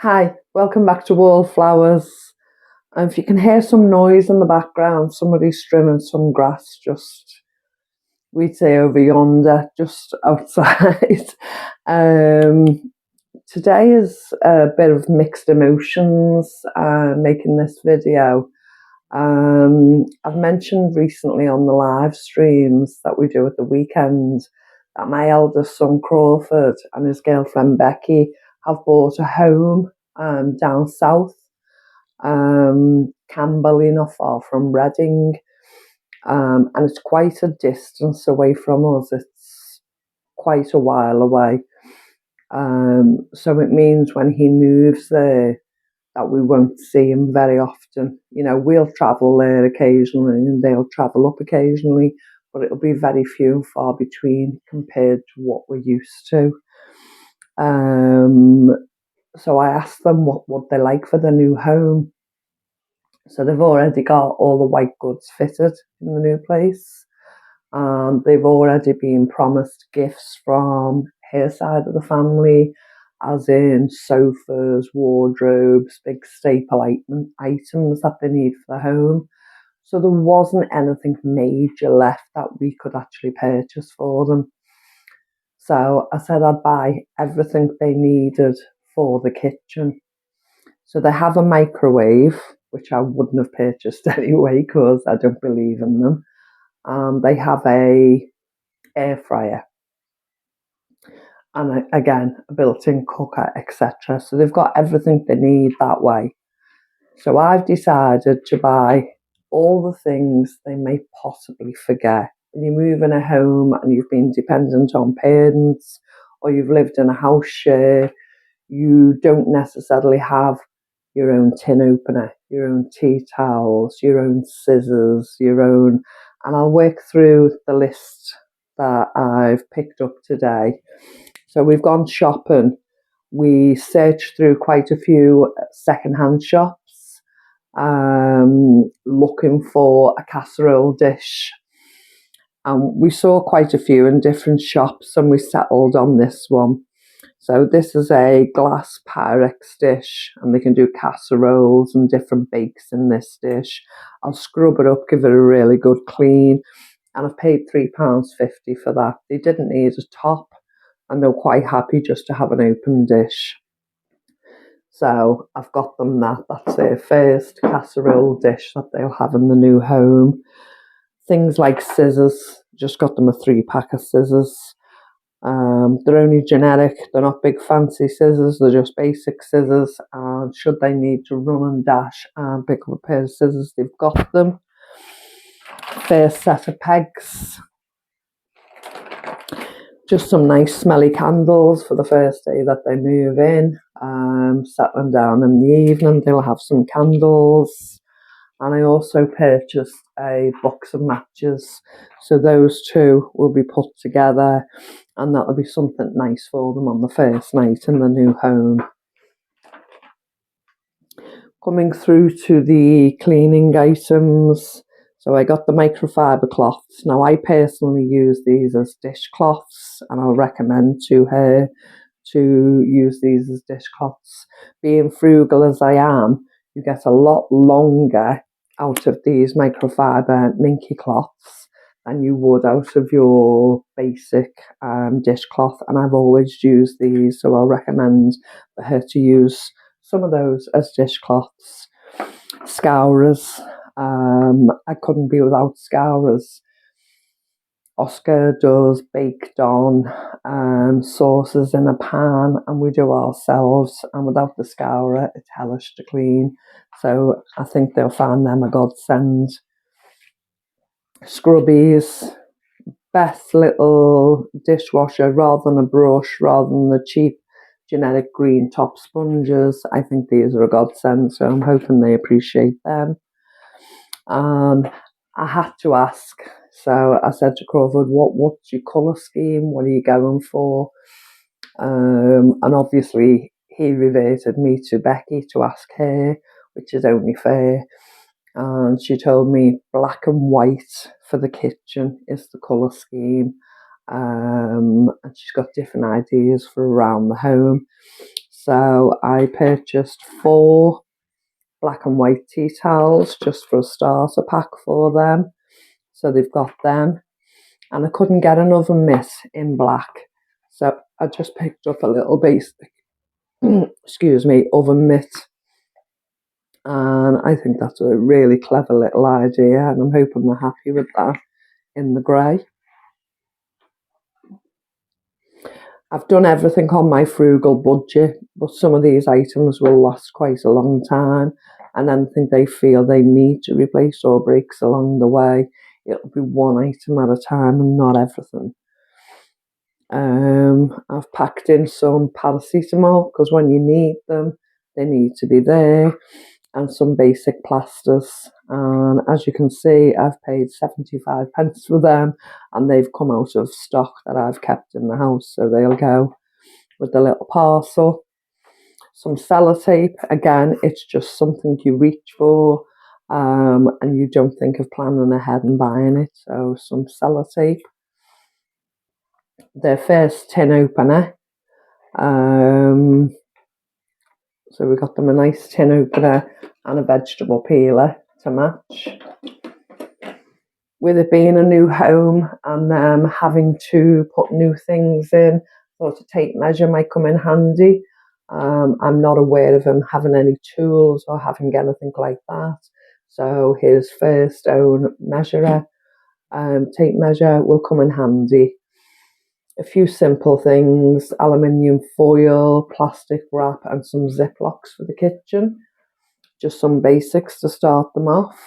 Hi, welcome back to Wallflowers. If you can hear some noise in the background, somebody's trimming some grass just, we'd say over yonder, just outside. um, Today is a bit of mixed emotions making this video. I've mentioned recently on the live streams that we do at the weekend that my eldest son Crawford and his girlfriend Becky have bought a home down south, Camberley, not far from Reading, and it's quite a distance away from us. It's quite a while away. So it means when he moves there that we won't see him very often. You know, we'll travel there occasionally and they'll travel up occasionally, but it'll be very few and far between compared to what we're used to. So I asked them what would they like for the new home. So they've already got all the white goods fitted in the new place. They've already been promised gifts from her side of the family, as in sofas, wardrobes, big staple items that they need for the home. So there wasn't anything major left that we could actually purchase for them. So I said I'd buy everything they needed for the kitchen. So they have a microwave, which I wouldn't have purchased anyway because I don't believe in them. They have a air fryer and again a built-in cooker, etc. So they've got everything they need that way. So I've decided to buy all the things they may possibly forget. When you move in a home and you've been dependent on parents or you've lived in a house share, you don't necessarily have your own tin opener, your own tea towels, your own scissors, and I'll work through the list that I've picked up today. So we've gone shopping. We searched through quite a few secondhand shops, looking for a casserole dish. And we saw quite a few in different shops and we settled on this one. So this is a glass Pyrex dish and they can do casseroles and different bakes in this dish. I'll scrub it up, give it a really good clean, and I've paid £3.50 for that. They didn't need a top and they're quite happy just to have an open dish. So I've got them that. That's their first casserole dish that they'll have in the new home. Things like scissors, just got them a 3-pack of scissors. They're only generic, they're not big fancy scissors, they're just basic scissors, and should they need to run and dash and pick up a pair of scissors, they've got them. First set of pegs, just some nice smelly candles for the first day that they move in. Settling down in the evening, they'll have some candles. And I also purchased a box of matches. So those two will be put together and that'll be something nice for them on the first night in the new home. Coming through to the cleaning items. So I got the microfiber cloths. Now I personally use these as dishcloths and I'll recommend to her to use these as dishcloths. Being frugal as I am, you get a lot longer out of these microfiber minky cloths than you would out of your basic dishcloth, and I've always used these, so I'll recommend for her to use some of those as dishcloths. Scourers, I couldn't be without scourers. Oscar does baked on sauces in a pan and we do ourselves, and without the scourer it's hellish to clean, so I think they'll find them a godsend. Scrubbies, best little dishwasher, rather than a brush, rather than the cheap generic green top sponges. I think these are a godsend, so I'm hoping they appreciate them. And I had to ask, so I said to Crawford, what's your colour scheme? What are you going for? And obviously he reverted me to Becky to ask her, which is only fair. And she told me black and white for the kitchen is the colour scheme. And she's got different ideas for around the home. So I purchased 4 black and white tea towels just for a starter pack for them. So they've got them. And I couldn't get an oven mitt in black. So I just picked up a little basic, excuse me, oven mitt. And I think that's a really clever little idea. And I'm hoping they're happy with that in the grey. I've done everything on my frugal budget, but some of these items will last quite a long time. And anything they feel they need to replace or breaks along the way, it'll be one item at a time and not everything. I've packed in some paracetamol because when you need them, they need to be there, and some basic plasters. And as you can see, I've paid 75 pence for them, and they've come out of stock that I've kept in the house, so they'll go with the little parcel. Some sellotape, again, it's just something you reach for, and you don't think of planning ahead and buying it. So some sellotape. Their first tin opener. So we got them a nice tin opener and a vegetable peeler to match. With it being a new home and them having to put new things in, thought a tape measure might come in handy. I'm not aware of him having any tools or having anything like that. So his first own measurer, tape measure, will come in handy. A few simple things: aluminium foil, plastic wrap, and some Ziplocs for the kitchen. Just some basics to start them off.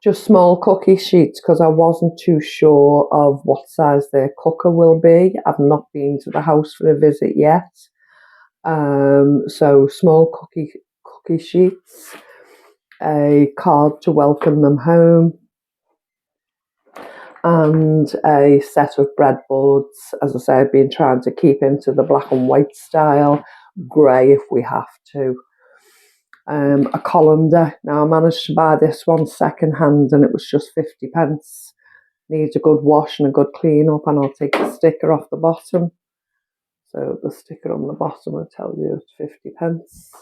Just small cookie sheets because I wasn't too sure of what size their cooker will be. I've not been to the house for a visit yet. So small cookie sheets, a card to welcome them home, and a set of breadboards. As I say, I've been trying to keep into the black and white style, grey if we have to. A colander. Now I managed to buy this one secondhand and it was just 50 pence. Needs a good wash and a good clean up, and I'll take the sticker off the bottom. So the sticker on the bottom will tell you it's 50 pence.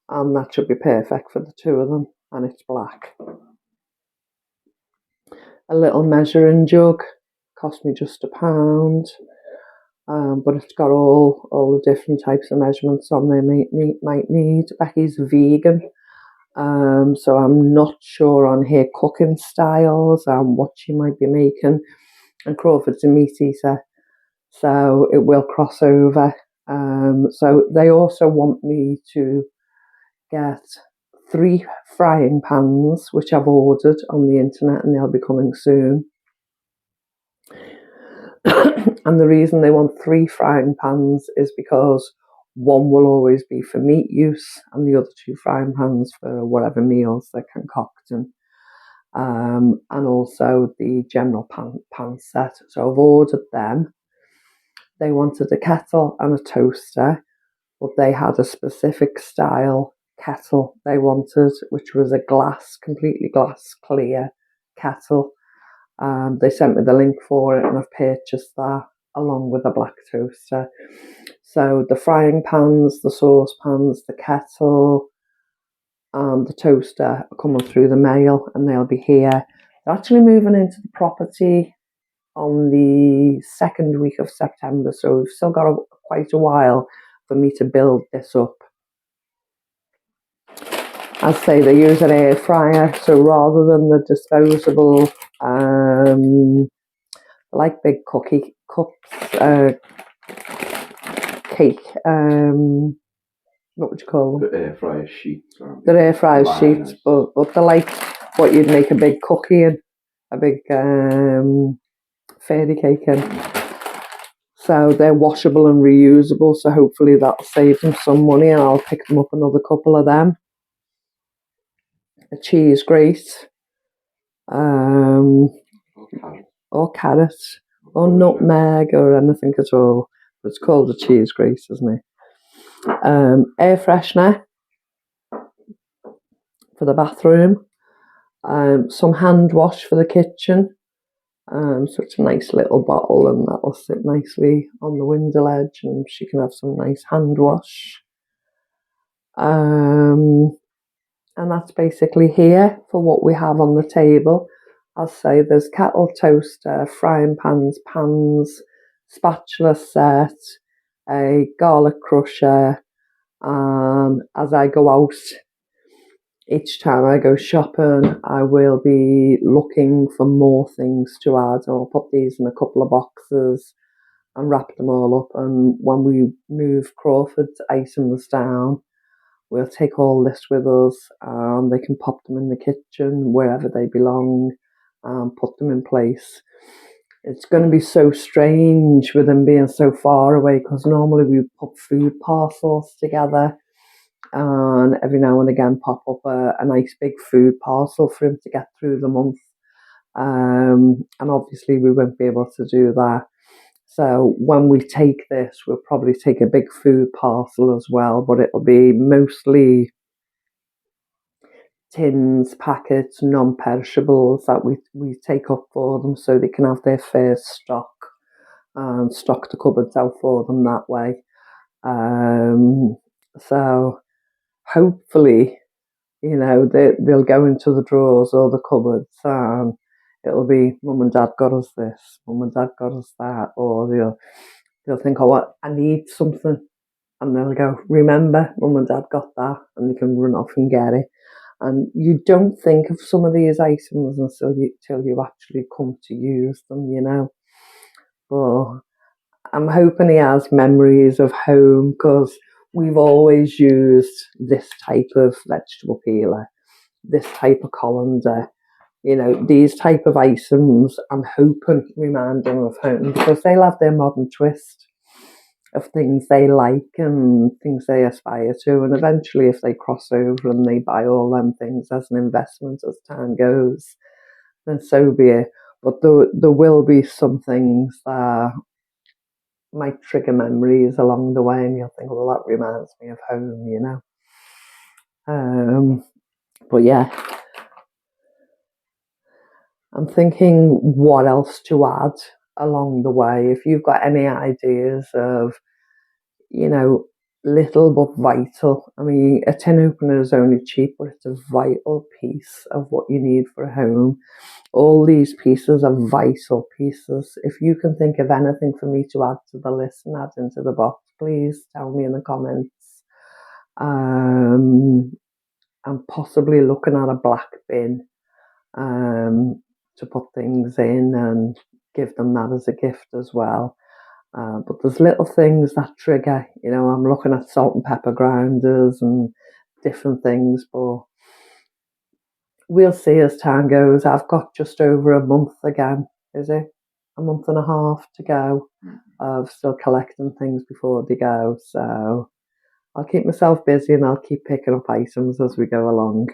And that should be perfect for the two of them, and it's black. A little measuring jug, cost me just £1, but it's got all the different types of measurements on there might need. Becky's vegan, so I'm not sure on her cooking styles and what she might be making. And Crawford's a meat eater, so it will cross over. So they also want me to get 3 frying pans, which I've ordered on the internet, and they'll be coming soon. And the reason they want 3 frying pans is because one will always be for meat use and the other 2 frying pans for whatever meals they're concocting. And also the general pan set. So I've ordered them. They wanted a kettle and a toaster, but they had a specific style kettle they wanted, which was a completely glass clear kettle. They sent me the link for it and I've purchased that along with a black toaster. So the frying pans, the saucepans, the kettle and the toaster are coming through the mail and they'll be here. They're actually moving into the property on the 2nd week of September, so we've still got quite a while for me to build this up. As I say, they use an air fryer, so rather than the disposable like big cookie cups, cake, what would you call them? The air fryer sheets. They're air fryer sheets, but they're like what you'd make a big cookie in, a big fairy cake in. So they're washable and reusable, so hopefully that'll save them some money, and I'll pick them up another couple of them. A cheese grate, or carrot, or nutmeg, or anything at all. But it's called a cheese grate, isn't it? Air freshener for the bathroom. Some hand wash for the kitchen. Such a nice little bottle, and that'll sit nicely on the window ledge, and she can have some nice hand wash. And that's basically here for what we have on the table. I'll say there's kettle, toaster, frying pans, spatula set, a garlic crusher, and as I go out, each time I go shopping, I will be looking for more things to add. I'll put these in a couple of boxes and wrap them all up. And when we move Crawford's items down, we'll take all this with us. They can pop them in the kitchen wherever they belong and put them in place. It's going to be so strange with them being so far away, because normally we put food parcels together, and every now and again pop up a nice big food parcel for him to get through the month. And obviously we won't be able to do that. So when we take this, we'll probably take a big food parcel as well, but it'll be mostly tins, packets, non-perishables that we take up for them, so they can have their first stock and stock the cupboards out for them that way. So hopefully, they'll go into the drawers or the cupboards, and it'll be Mum and Dad got us this, Mum and Dad got us that, or they'll think, oh, what, I need something, and they'll go, remember, Mum and Dad got that, and they can run off and get it. And you don't think of some of these items until you actually come to use them, But I'm hoping he has memories of home, because we've always used this type of vegetable peeler, this type of colander, these type of items. I'm hoping remind them of home, because they'll have their modern twist of things they like and things they aspire to. And eventually, if they cross over and they buy all them things as an investment as time goes, then so be it. But there will be some things that might trigger memories along the way, and you'll think, well, that reminds me of home, But yeah, I'm thinking what else to add along the way. If you've got any ideas of, little but vital. I mean, a tin opener is only cheap, but it's a vital piece of what you need for a home. All these pieces are vital pieces. If you can think of anything for me to add to the list and add into the box, please tell me in the comments. I'm possibly looking at a black bin to put things in and give them that as a gift as well. But there's little things that trigger, I'm looking at salt and pepper grinders and different things, but we'll see as time goes. I've got just over a month again, is it? A month and a half to go of still collecting things before they go. So I'll keep myself busy and I'll keep picking up items as we go along.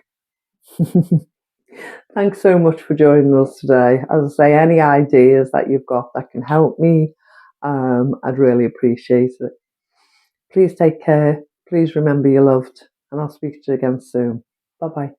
Thanks so much for joining us today. As I say, any ideas that you've got that can help me, I'd really appreciate it. Please take care. Please remember you're loved, and I'll speak to you again soon. Bye bye.